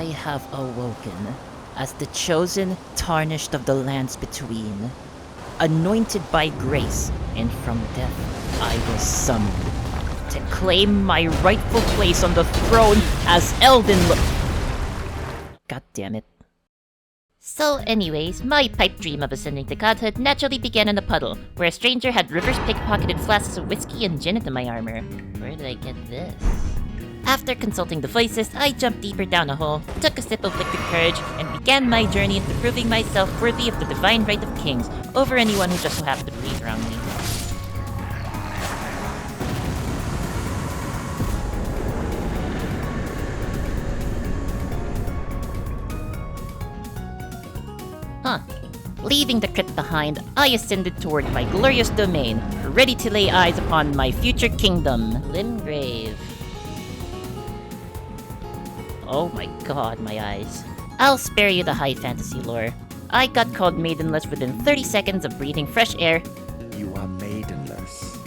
I have awoken as the chosen, tarnished of the lands between, anointed by grace, and from death I was summoned to claim my rightful place on the throne as Elden. God damn it. So anyways, my pipe dream of ascending to godhood naturally began in a puddle, where a stranger had reverse pickpocketed flasks of whiskey and gin into my armor. Where did I get this? After consulting the voices, I jumped deeper down a hole, took a sip of liquid courage, and began my journey into proving myself worthy of the divine right of kings over anyone who just so happened to breathe around me. Leaving the crypt behind, I ascended toward my glorious domain, ready to lay eyes upon my future kingdom, Limgrave. Oh my god, my eyes. I'll spare you the high fantasy lore. I got called maidenless within 30 seconds of breathing fresh air. You are maidenless.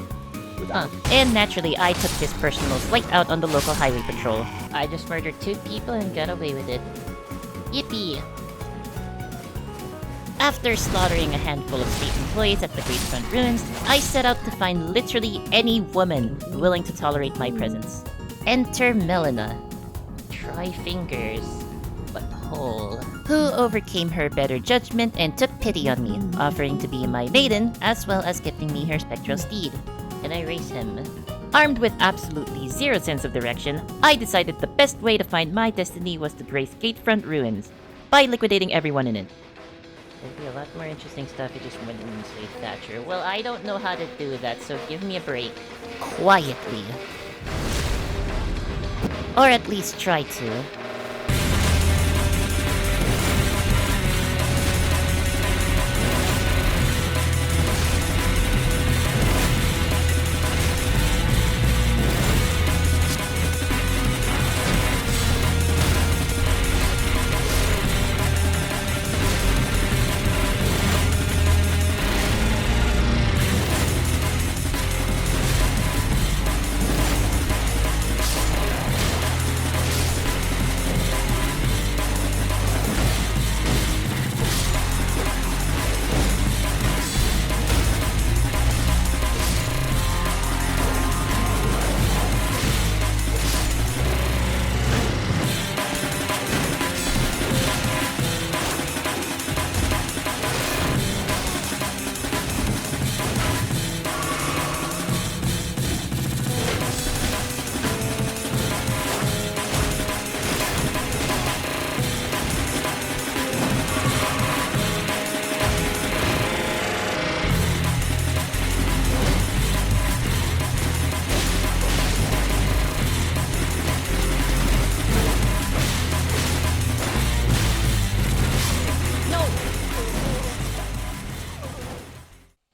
And naturally, I took this personal slight out on the local highway patrol. I just murdered 2 people and got away with it. Yippee! After slaughtering a handful of state employees at the Great Front Ruins, I set out to find literally any woman willing to tolerate my presence. Enter Melina. Try fingers, but whole. Who overcame her better judgment and took pity on me, offering to be my maiden, as well as gifting me her spectral steed. Can I race him? Armed with absolutely zero sense of direction, I decided the best way to find my destiny was to grace Gatefront Ruins, by liquidating everyone in it. There'd be a lot more interesting stuff if you just went and save Thatcher. Well, I don't know how to do that, so give me a break. Quietly. Or at least try to.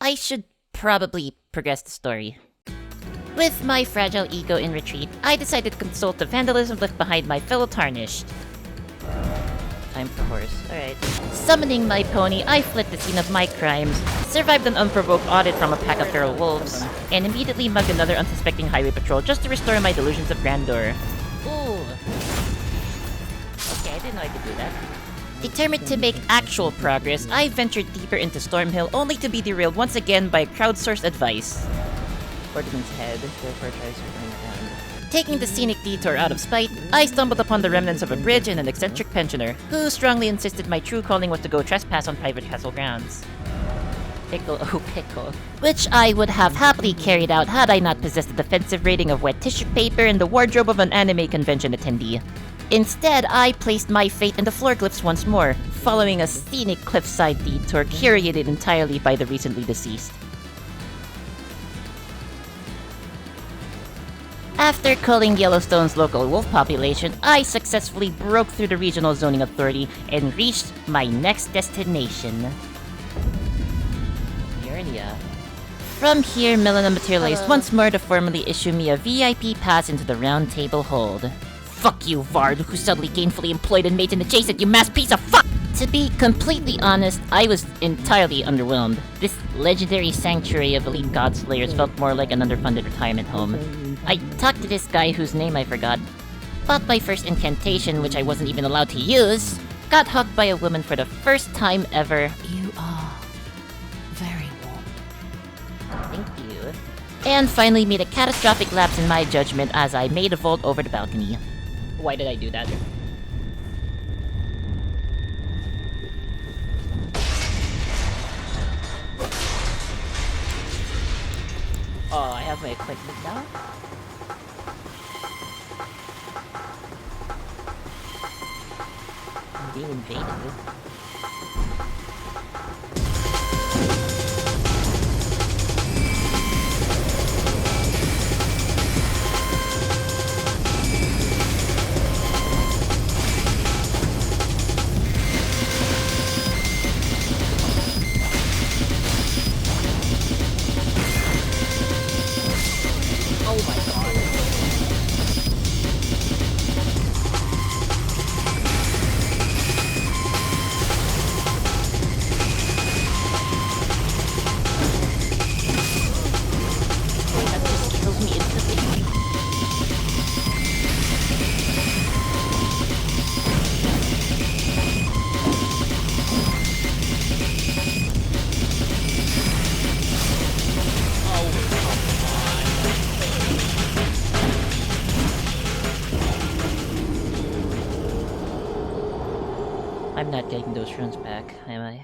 I should probably progress the story. With my fragile ego in retreat, I decided to consult the vandalism left behind my fellow tarnished. Time for horse, alright. Summoning my pony, I fled the scene of my crimes, survived an unprovoked audit from a pack of feral wolves, and immediately mugged another unsuspecting highway patrol just to restore my delusions of grandeur. Ooh. Okay, I didn't know I could do that. Determined to make actual progress, I ventured deeper into Stormhill only to be derailed once again by crowdsourced advice. Ordnance head, therefore try circling around. Taking the scenic detour out of spite, I stumbled upon the remnants of a bridge and an eccentric pensioner, who strongly insisted my true calling was to go trespass on private castle grounds. Pickle, oh pickle. Which I would have happily carried out had I not possessed the defensive rating of wet tissue paper in the wardrobe of an anime convention attendee. Instead, I placed my fate in the floorglyphs once more, following a scenic cliffside detour curated entirely by the recently deceased. After culling Yellowstone's local wolf population, I successfully broke through the regional zoning authority and reached my next destination. Myrnia. From here, Melina materialized once more to formally issue me a VIP pass into the Round Table Hold. Fuck you, Vard, who suddenly gainfully employed and made an adjacent, you mass piece of fuck! To be completely honest, I was entirely underwhelmed. This legendary sanctuary of elite godslayers felt more like an underfunded retirement home. I talked to this guy whose name I forgot. fought my first incantation, which I wasn't even allowed to use, got hugged by a woman for the first time ever. You are very warm. Thank you. And finally made a catastrophic lapse in my judgment as I made a vault over the balcony. Why did I do that? Oh, I have my equipment now? I'm being invaded. Oh my god. That just kills me instantly. I'm not getting those runes back, am I?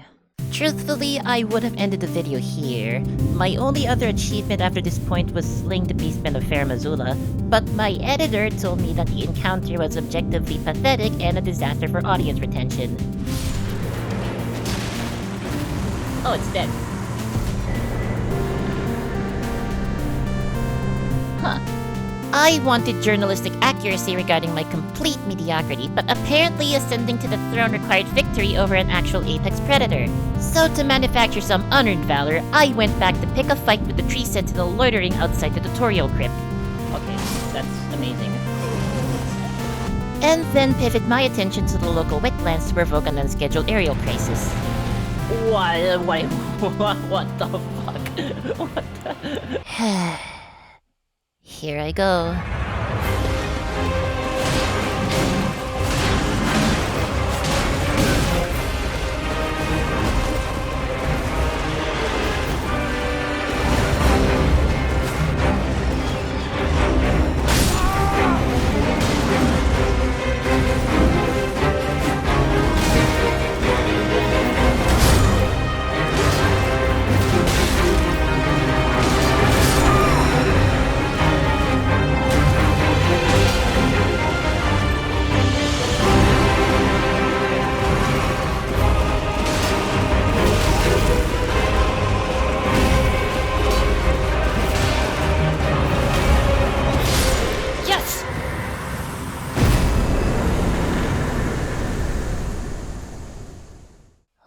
Truthfully, I would have ended the video here. My only other achievement after this point was slaying the beastmen of Fair Mazula, but my editor told me that the encounter was objectively pathetic and a disaster for audience retention. Oh, it's dead. Huh. I wanted journalistic accuracy regarding my complete mediocrity, but apparently ascending to the throne required victory over an actual apex predator. So to manufacture some unearned valor, I went back to pick a fight with the tree sentinel loitering outside the tutorial crypt. Okay, that's amazing. And then pivot my attention to the local wetlands to provoke an unscheduled aerial crisis. What the fuck? What the... Here I go.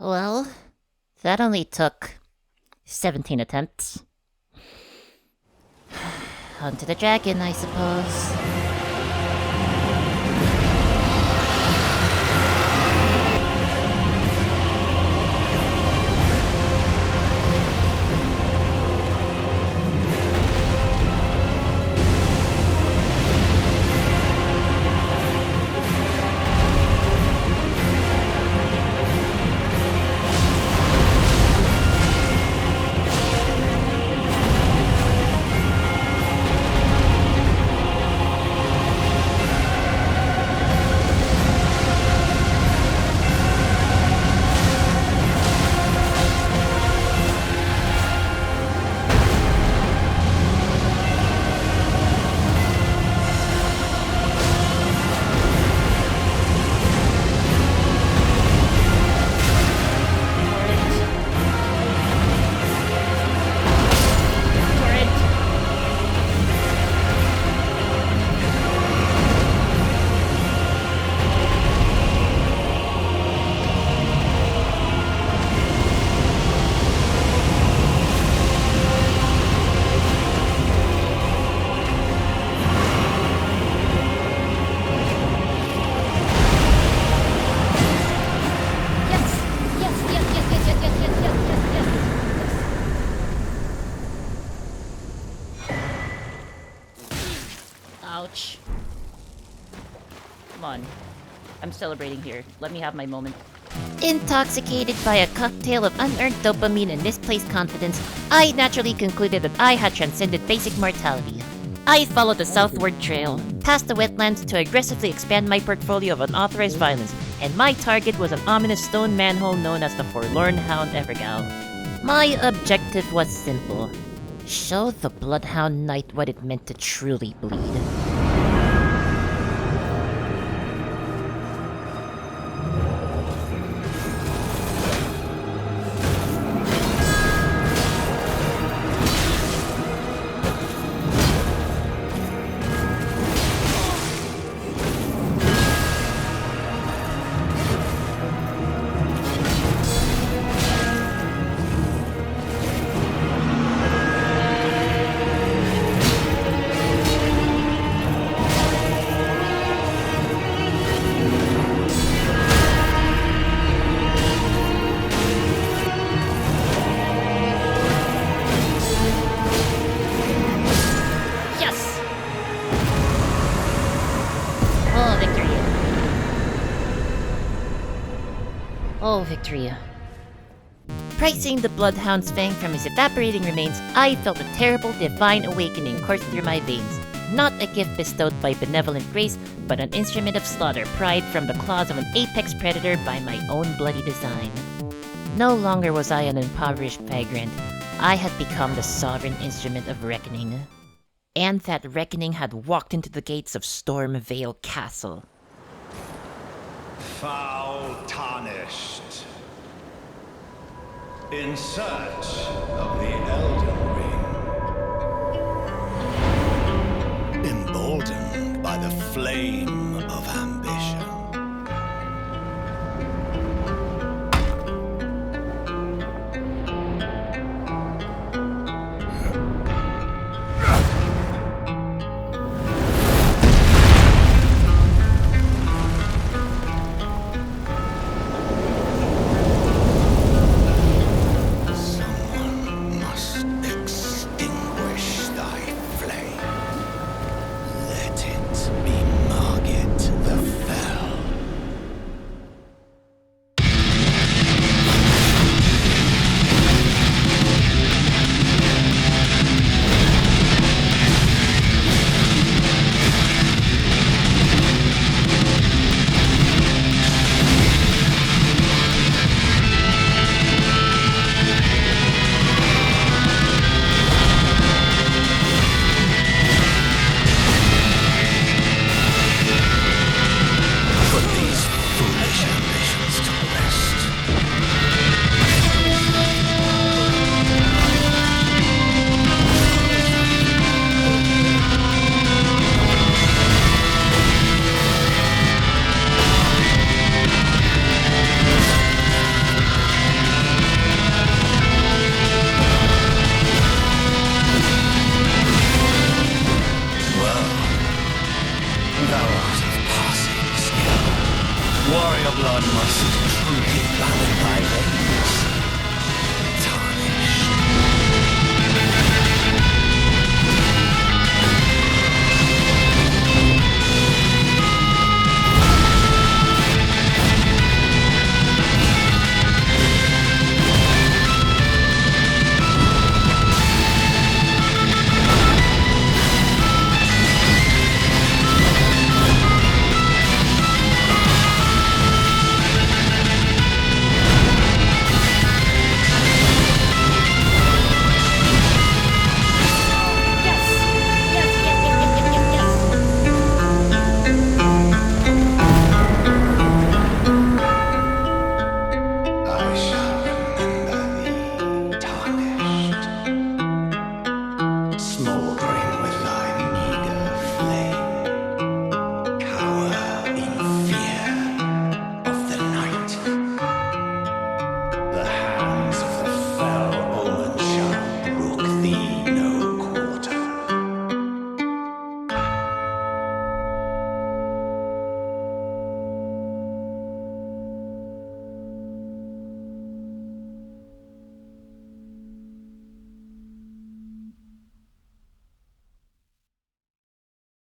Well, that only took 17 attempts. Onto the dragon, I suppose. Come on. I'm celebrating here. Let me have my moment. Intoxicated by a cocktail of unearned dopamine and misplaced confidence, I naturally concluded that I had transcended basic mortality. I followed the southward trail, past the wetlands to aggressively expand my portfolio of unauthorized violence, and my target was an ominous stone manhole known as the Forlorn Hound Evergao. My objective was simple. Show the Bloodhound Knight what it meant to truly bleed. Oh, Victoria. Pricing the Bloodhound's fang from his evaporating remains, I felt a terrible divine awakening course through my veins. Not a gift bestowed by benevolent grace, but an instrument of slaughter pried from the claws of an apex predator by my own bloody design. No longer was I an impoverished vagrant. I had become the sovereign instrument of reckoning. And that reckoning had walked into the gates of Stormvale Castle. Foul tarnished. In search of the Elden Ring. Emboldened by the flame of ambition. Warrior blood must truly balance thy veins.